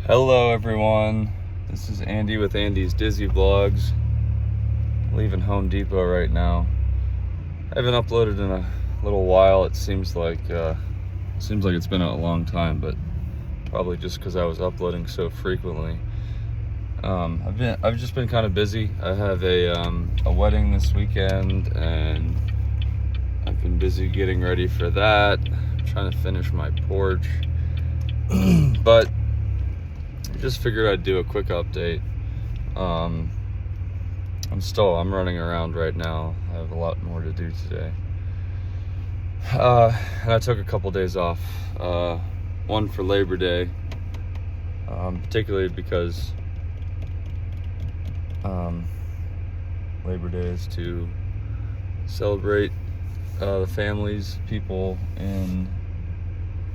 Hello everyone, this is Andy with Andy's Dizzy Vlogs. Leaving Home Depot right now. I haven't uploaded in a little while. It seems like it's been a long time, but probably just because I was uploading so frequently. I've just been kind of busy. I have a wedding this weekend, and I've been busy getting ready for that. I'm trying to finish my porch, but I just figured I'd do a quick update. I'm running around right now. I have a lot more to do today. And I took a couple days off. One for Labor Day, particularly because Labor Day is to celebrate the families, people in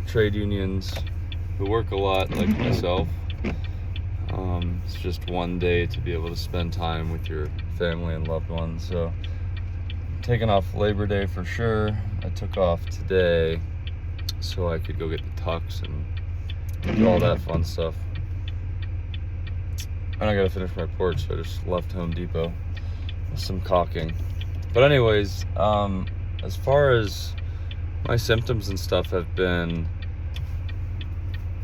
trade unions who work a lot, like myself. It's just one day to be able to spend time with your family and loved ones. So, taking off Labor Day for sure. I took off today so I could go get the tux and do all that fun stuff. And I gotta finish my porch, so I just left Home Depot with some caulking. But anyways, as far as my symptoms and stuff have been,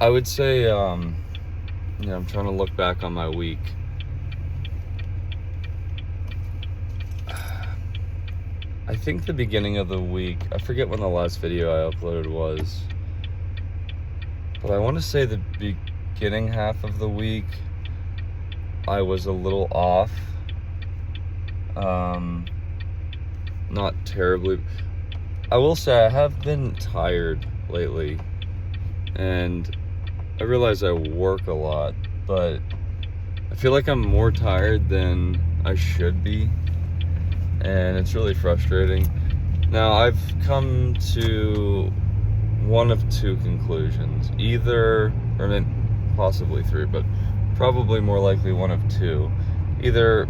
I would say, I'm trying to look back on my week. I think the beginning of the week, I forget when the last video I uploaded was, but I want to say the beginning half of the week, I was a little off. Not terribly. I will say I have been tired lately, and I realize I work a lot, but I feel like I'm more tired than I should be, and it's really frustrating. Now, I've come to one of two conclusions, possibly three, but probably more likely one of two. Either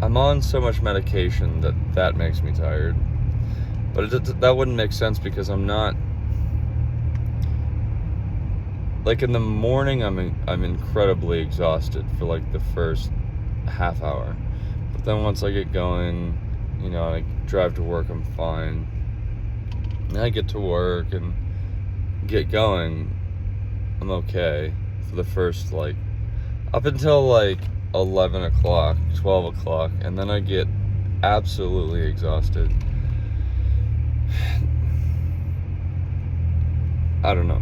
I'm on so much medication that makes me tired, but that wouldn't make sense because I'm not. Like in the morning, I'm incredibly exhausted for like the first half hour. But then once I get going, I drive to work, I'm fine. And I get to work and get going, I'm okay for the first up until 11 o'clock, 12 o'clock, and then I get absolutely exhausted. I don't know.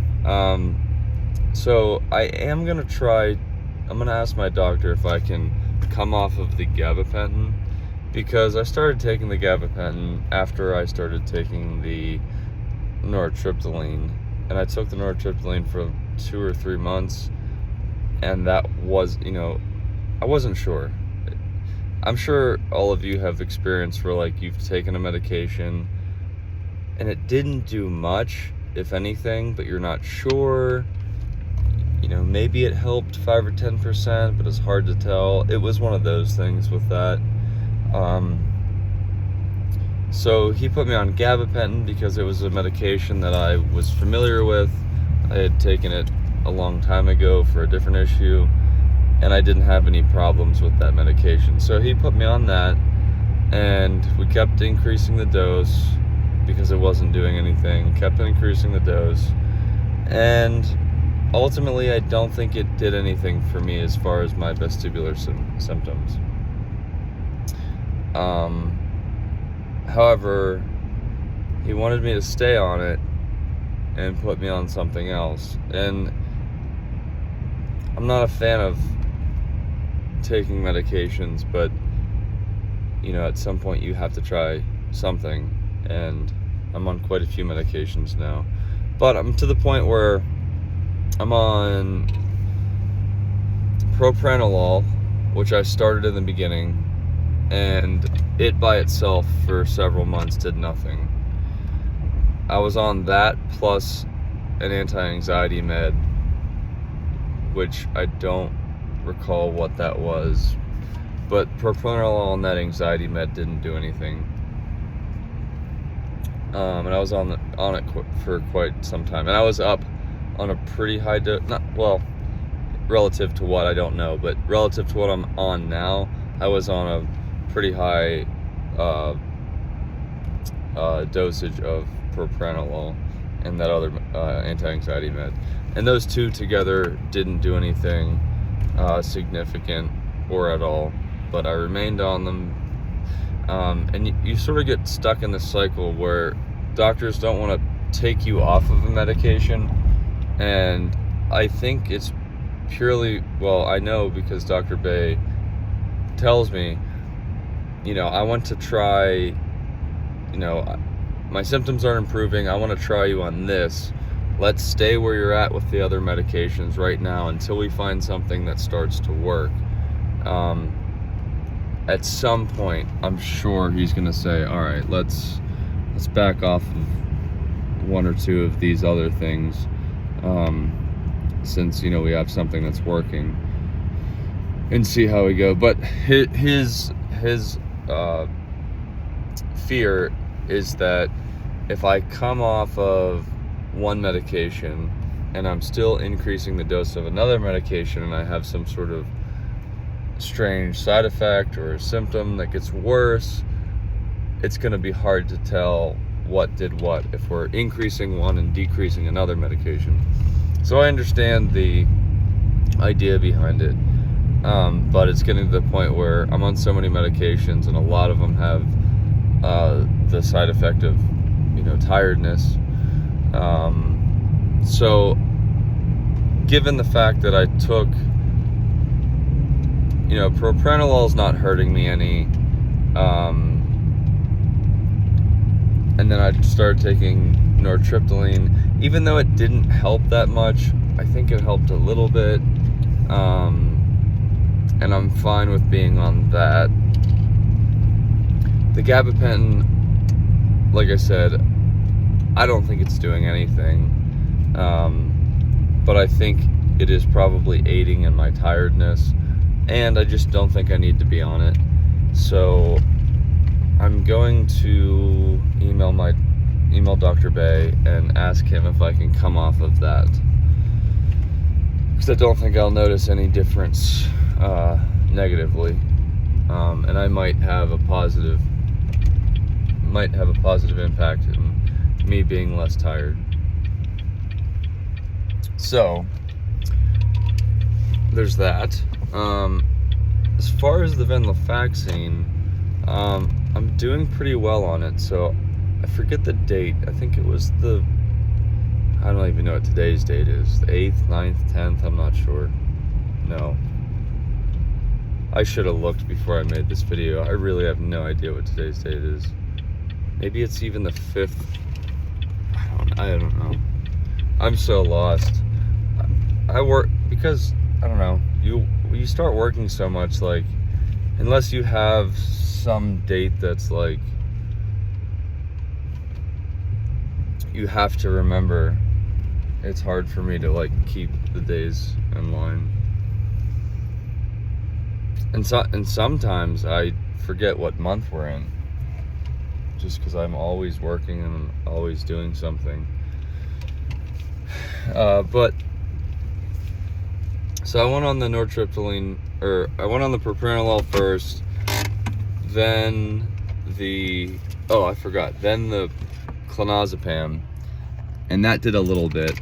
So I'm gonna ask my doctor if I can come off of the gabapentin, because I started taking the gabapentin after I started taking the nortriptyline, and I took the nortriptyline for 2 or 3 months, and that was, I wasn't sure. I'm sure all of you have experience where you've taken a medication and it didn't do much, if anything, but you're not sure. Maybe it helped 5 or 10%, but it's hard to tell. It was one of those things with that. So he put me on gabapentin because it was a medication that I was familiar with. I had taken it a long time ago for a different issue, and I didn't have any problems with that medication. So he put me on that, and we kept increasing the dose because it wasn't doing anything. Kept increasing the dose, and ultimately, I don't think it did anything for me as far as my vestibular symptoms. However, he wanted me to stay on it and put me on something else. And I'm not a fan of taking medications, but, at some point you have to try something. And I'm on quite a few medications now. But I'm to the point where I'm on propranolol, which I started in the beginning, and it by itself for several months did nothing. I was on that plus an anti-anxiety med, which I don't recall what that was, but propranolol and that anxiety med didn't do anything. And I was on it for quite some time, and I was up on a pretty high dose. relative to what, I don't know, but relative to what I'm on now, I was on a pretty high dosage of propranolol and that other anti-anxiety med, and those two together didn't do anything significant or at all, but I remained on them. And you sort of get stuck in this cycle where doctors don't want to take you off of a medication, and I think it's purely, well, I know because Dr. Bay tells me, I want to try, my symptoms aren't improving, I want to try you on this. Let's stay where you're at with the other medications right now until we find something that starts to work. At some point, I'm sure he's going to say, all right, let's back off of one or two of these other things, since, we have something that's working, and see how we go. But his fear is that if I come off of one medication and I'm still increasing the dose of another medication and I have some sort of strange side effect or a symptom that gets worse, it's going to be hard to tell what did what if we're increasing one and decreasing another medication. So I understand the idea behind it, but it's getting to the point where I'm on so many medications and a lot of them have the side effect of tiredness. So given the fact that I took, propranolol is not hurting me any, and then I started taking nortriptyline, even though it didn't help that much. I think it helped a little bit, and I'm fine with being on that. The gabapentin, like I said, I don't think it's doing anything, but I think it is probably aiding in my tiredness, and I just don't think I need to be on it. So I'm going to email Dr. Bay and ask him if I can come off of that, because I don't think I'll notice any difference negatively, and I might have a positive impact in me being less tired. So there's that. As far as the venlafaxine, I'm doing pretty well on it. So I forget the date. I think it was I don't even know what today's date is. The 8th, 9th, 10th, I'm not sure. No. I should have looked before I made this video. I really have no idea what today's date is. Maybe it's even the 5th. I don't know. I'm so lost. I work because, I don't know, you start working so much, like, unless you have some date that's like you have to remember, it's hard for me to like keep the days in line. And sometimes I forget what month we're in, just because I'm always working and I'm always doing something. But so I went on the nortriptyline, or I went on the propranolol first, then the clonazepam, and that did a little bit,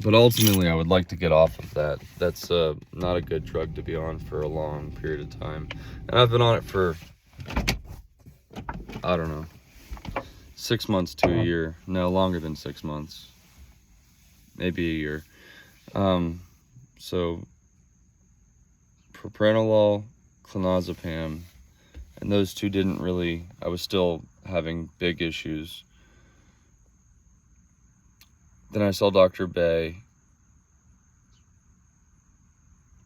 but ultimately I would like to get off of that. That's not a good drug to be on for a long period of time, and I've been on it for, I don't know, 6 months to a year. No, longer than 6 months, maybe a year. So propranolol, clonazepam, and those two didn't really, I was still having big issues. Then I saw Dr. Bay,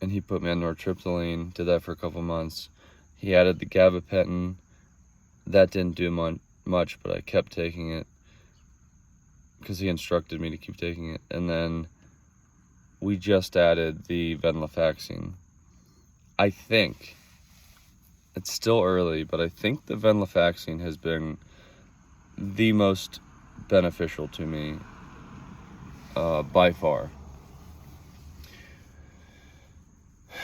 and he put me on nortriptyline, did that for a couple months. He added the gabapentin. That didn't do much, but I kept taking it because he instructed me to keep taking it. And then we just added the venlafaxine. I think, it's still early, but I think the venlafaxine has been the most beneficial to me by far.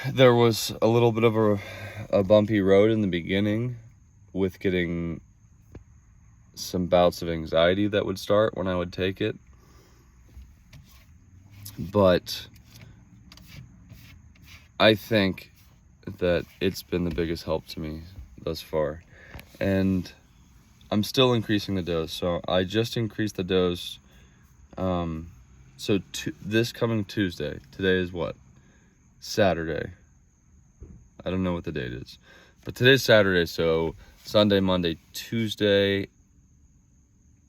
There was a little bit of a bumpy road in the beginning with getting some bouts of anxiety that would start when I would take it. But I think that it's been the biggest help to me thus far. And I'm still increasing the dose. So I just increased the dose. This coming Tuesday, today is what? Saturday. I don't know what the date is. But today's Saturday, so Sunday, Monday, Tuesday,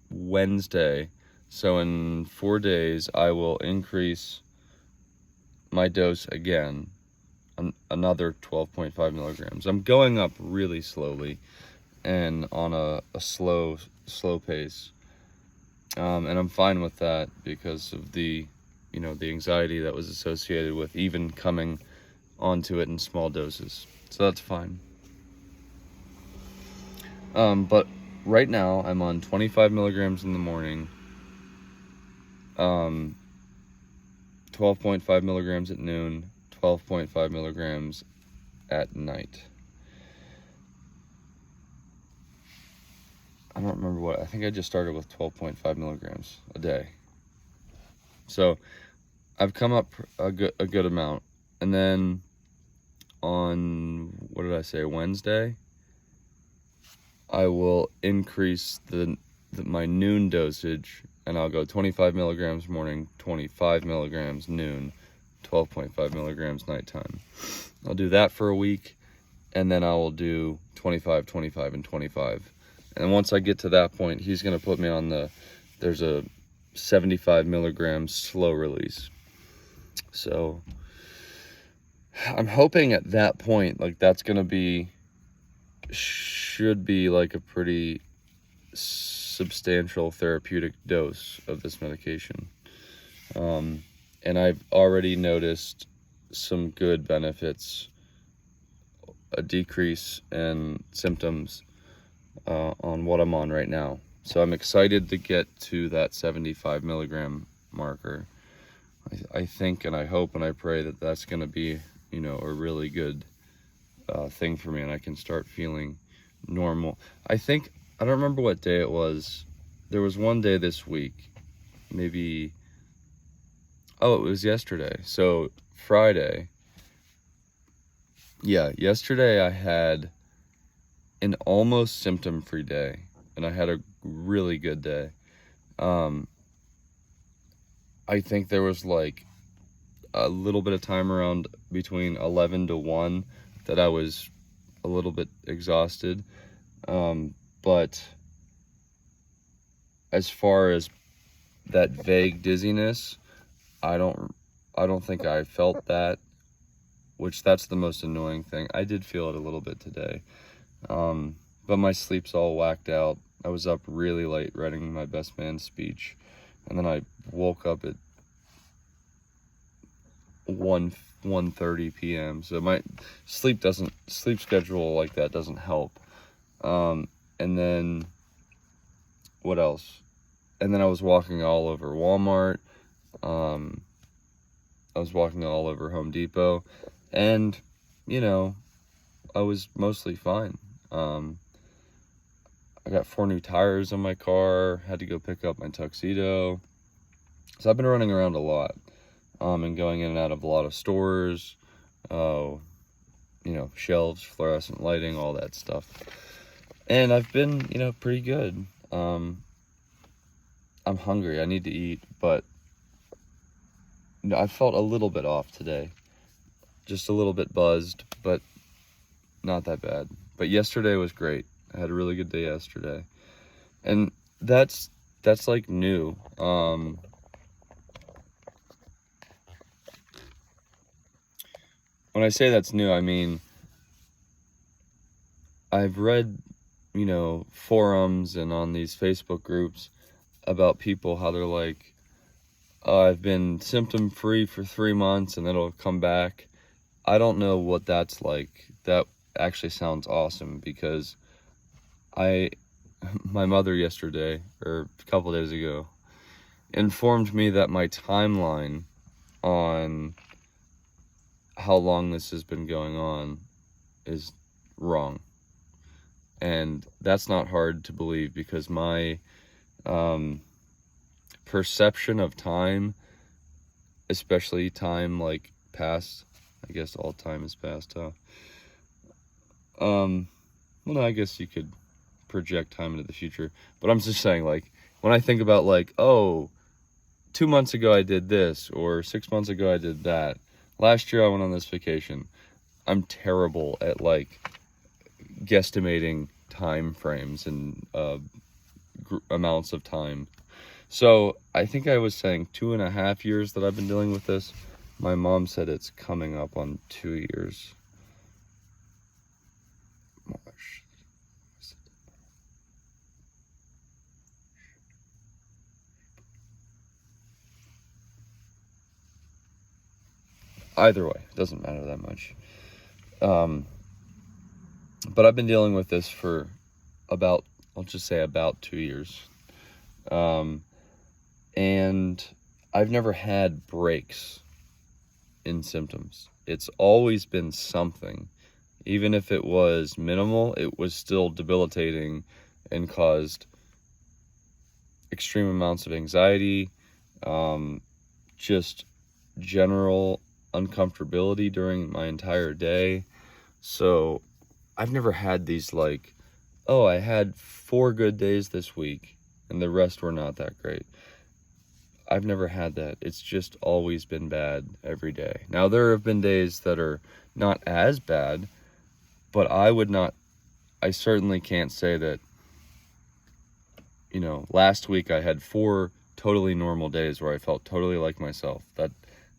Wednesday. So in 4 days, I will increase my dose again, another 12.5 milligrams. I'm going up really slowly and on a slow pace. And I'm fine with that because of the anxiety that was associated with even coming onto it in small doses. So that's fine. But right now I'm on 25 milligrams in the morning, 12.5 milligrams at noon, 12.5 milligrams at night. I don't remember I think I just started with 12.5 milligrams a day. So I've come up a good amount. And then on, Wednesday, I will increase my noon dosage, and I'll go 25 milligrams morning, 25 milligrams noon, 12.5 milligrams nighttime. I'll do that for a week, and then I will do 25, 25, and 25. And once I get to that point, he's going to put me on there's a 75 milligram slow release. So I'm hoping at that point, like that's going to should be like a pretty substantial therapeutic dose of this medication. And I've already noticed some good benefits, a decrease in symptoms on what I'm on right now. So I'm excited to get to that 75 milligram marker. I think and I hope and I pray that that's going to be, a really good thing for me, and I can start feeling normal. I don't remember what day it was. There was one day this week, maybe, it was yesterday. So Friday. Yeah, yesterday I had an almost symptom-free day, and I had a really good day. I think there was like a little bit of time around between 11 to 1 that I was a little bit exhausted. But as far as that vague dizziness, I don't think I felt that, which that's the most annoying thing. I did feel it a little bit today. But my sleep's all whacked out. I was up really late writing my best man speech, and then I woke up at 1:30 p.m. So my sleep schedule like that doesn't help. And then what else? And then I was walking all over Walmart. I was walking all over Home Depot, and I was mostly fine. I got 4 new tires on my car, had to go pick up my tuxedo. So I've been running around a lot, and going in and out of a lot of stores, shelves, fluorescent lighting, all that stuff. And I've been, pretty good. I'm hungry, I need to eat, but I felt a little bit off today. Just a little bit buzzed, but not that bad. But yesterday was great. I had a really good day yesterday. And that's like new. When I say that's new, I mean, I've read, forums and on these Facebook groups about people, how they're like, I've been symptom free for 3 months and then it'll come back. I don't know what that's like. That actually sounds awesome, because my mother yesterday, or a couple days ago, informed me that my timeline on how long this has been going on is wrong. And that's not hard to believe, because my perception of time, especially time like past, I guess all time is past, huh? Well, no, I guess you could project time into the future, but I'm just saying, like, when I think about, like, oh, 2 months ago I did this, or 6 months ago I did that, last year I went on this vacation, I'm terrible at, like, guesstimating time frames and amounts of time. So I think I was saying 2.5 years that I've been dealing with this. My mom said it's coming up on 2 years. Either way, it doesn't matter that much. But I've been dealing with this for about, I'll just say about 2 years. And I've never had breaks in symptoms. It's always been something. Even if it was minimal, it was still debilitating and caused extreme amounts of anxiety, just general uncomfortability during my entire day. So I've never had these, like, oh, I had 4 good days this week and the rest were not that great. I've never had that. It's just always been bad every day. Now, there have been days that are not as bad, but I certainly can't say that, last week I had 4 totally normal days where I felt totally like myself. That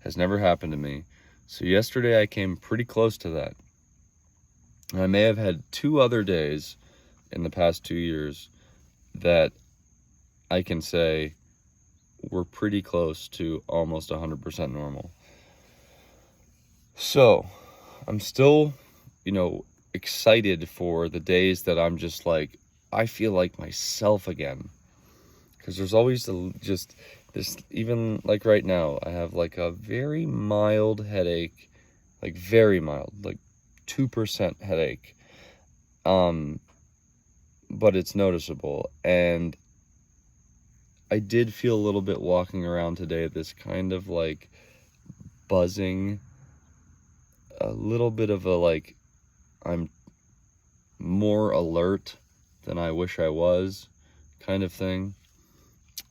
has never happened to me. So yesterday I came pretty close to that. I may have had 2 other days in the past 2 years that I can say were pretty close to almost 100% normal. So I'm still, excited for the days that I'm just like, I feel like myself again. Because there's always just this, even like right now, I have like a very mild headache, like very mild, like 2% headache. But it's noticeable. And I did feel a little bit walking around today, this kind of like buzzing, a little bit of a like, I'm more alert than I wish I was kind of thing.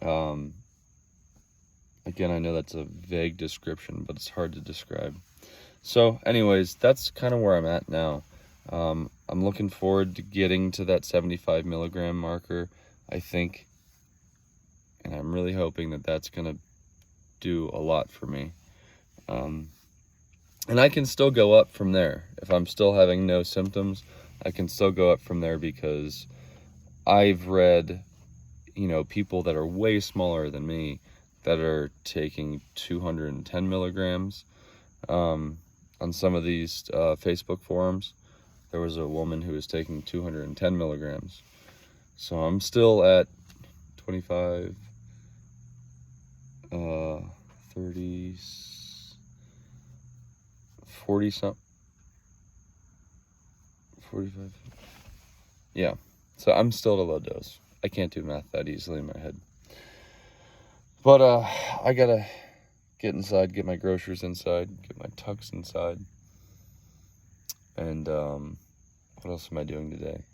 Again, I know that's a vague description, but it's hard to describe. So anyways, that's kind of where I'm at now. I'm looking forward to getting to that 75 milligram marker, I think. And I'm really hoping that that's going to do a lot for me. And I can still go up from there. If I'm still having no symptoms, I can still go up from there, because I've read, people that are way smaller than me that are taking 210 milligrams. On some of these Facebook forums, there was a woman who was taking 210 milligrams. So I'm still at 25, 30, 40 something, 45. Yeah. So I'm still at a low dose. I can't do math that easily in my head. But I gotta get inside, get my groceries inside, get my tux inside. And what else am I doing today?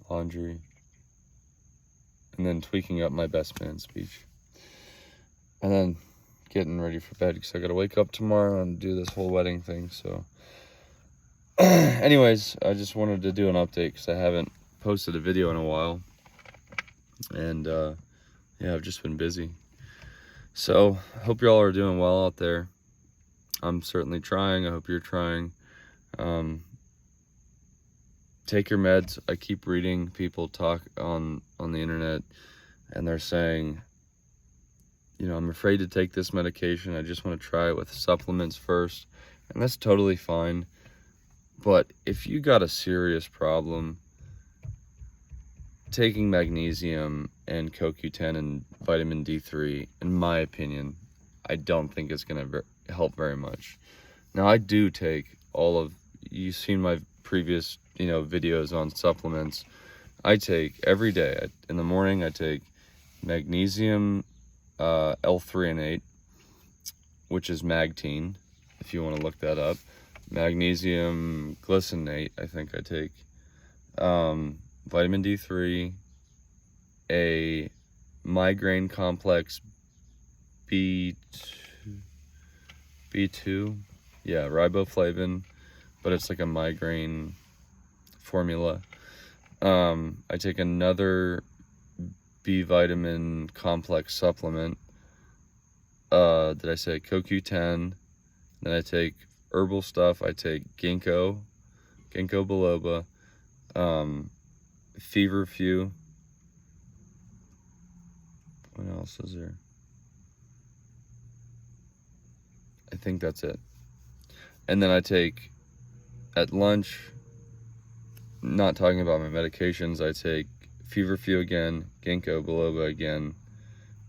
Laundry. And then tweaking up my best man speech. And then getting ready for bed, because I gotta wake up tomorrow and do this whole wedding thing. So anyways, I just wanted to do an update because I haven't posted a video in a while. And yeah, I've just been busy. So I hope y'all are doing well out there. I'm certainly trying. I hope you're trying. Take your meds. I keep reading people talk on the internet, and they're saying, I'm afraid to take this medication. I just want to try it with supplements first. And that's totally fine. But if you got a serious problem, taking magnesium and CoQ10 and vitamin D3, in my opinion, I don't think it's going to help very much. Now, I do take all of, you've seen my previous, videos on supplements. I take every day. In the morning, I take magnesium, L-threonate, which is Magtine, if you want to look that up. Magnesium glycinate, I think I take. Vitamin D3, a migraine complex B2, yeah, riboflavin, but it's like a migraine formula. I take another B vitamin complex supplement. Did I say CoQ10? Then I take herbal stuff. I take ginkgo biloba, feverfew. What else is there? I think that's it. And then I take, at lunch, not talking about my medications, I take feverfew again, ginkgo biloba again,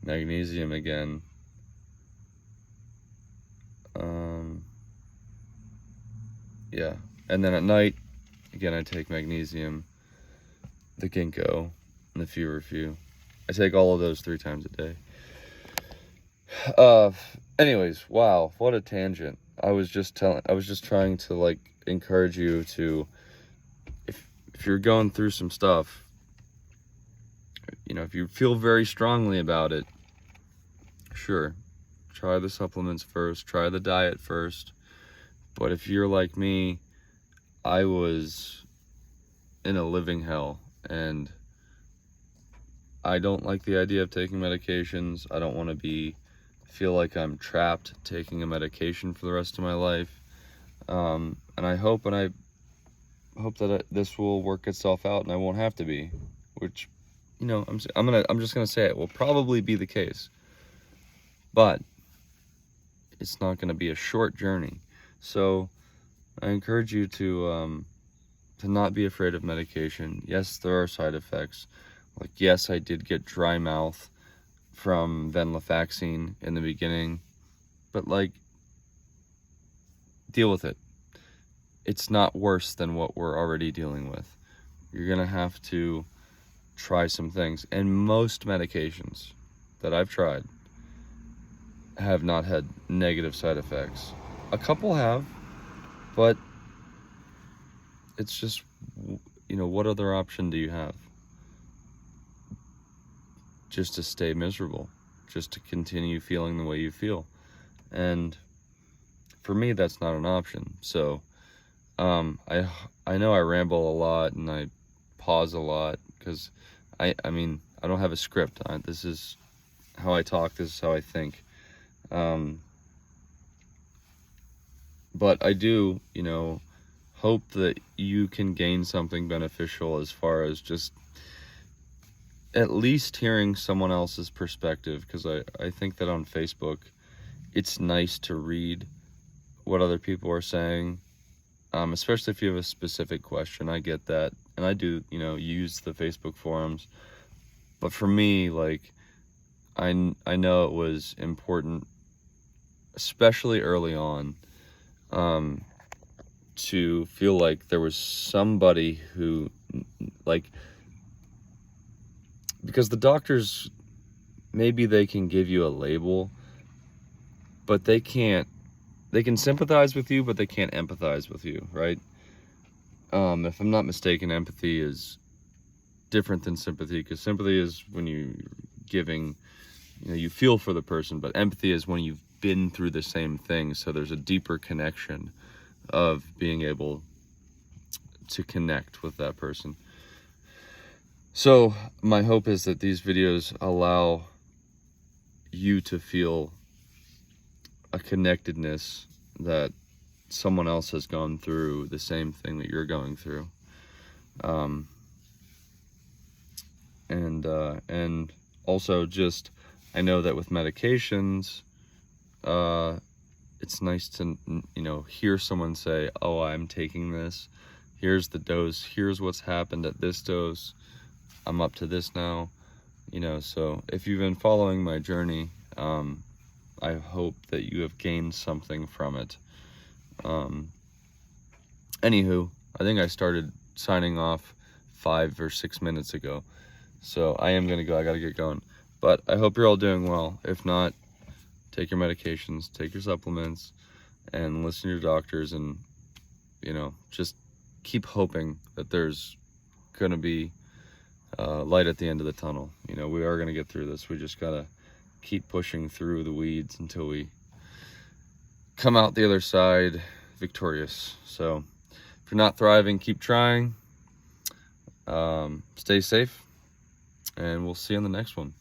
magnesium again. Yeah, and then at night, again, I take magnesium, the ginkgo, and the feverfew. I take all of those 3 times a day. Anyways, wow, what a tangent. I was just trying to, like, encourage you to, if you're going through some stuff, if you feel very strongly about it, sure, try the supplements first, try the diet first. But if you're like me, I was in a living hell, and I don't like the idea of taking medications. I don't want to feel like I'm trapped taking a medication for the rest of my life. And I hope that this will work itself out and I won't have to be, which, I'm just gonna say it will probably be the case, but it's not gonna be a short journey. So I encourage you to not be afraid of medication. Yes, there are side effects. Like, yes, I did get dry mouth from venlafaxine in the beginning, but, like, deal with it. It's not worse than what we're already dealing with. You're gonna have to try some things, and most medications that I've tried have not had negative side effects. A couple have, but it's just, what other option do you have? Just to stay miserable, just to continue feeling the way you feel. And for me, that's not an option. So I know I ramble a lot and I pause a lot because I don't have a script. This is how I talk, this is how I think. But I do, hope that you can gain something beneficial as far as just at least hearing someone else's perspective, because I think that on Facebook, it's nice to read what other people are saying, especially if you have a specific question. I get that, and I do, use the Facebook forums. But for me, like, I know it was important, especially early on, to feel like there was somebody who, like, because the doctors, maybe they can give you a label, but they can sympathize with you, but they can't empathize with you, right? If I'm not mistaken, empathy is different than sympathy, because sympathy is when you're giving, you feel for the person, but empathy is when you've been through the same thing, so there's a deeper connection of being able to connect with that person. So my hope is that these videos allow you to feel a connectedness, that someone else has gone through the same thing that you're going through. And also, just, I know that with medications, it's nice to, hear someone say, oh, I'm taking this, here's the dose, here's what's happened at this dose, I'm up to this now, so if you've been following my journey, I hope that you have gained something from it. Anywho, I think I started signing off 5 or 6 minutes ago, so I am gonna go. I gotta get going, but I hope you're all doing well. If not, take your medications, take your supplements, and listen to your doctors, and just keep hoping that there's gonna be light at the end of the tunnel. We are gonna get through this. We just gotta keep pushing through the weeds until we come out the other side victorious. So if you're not thriving, keep trying. Stay safe, and we'll see you on the next one.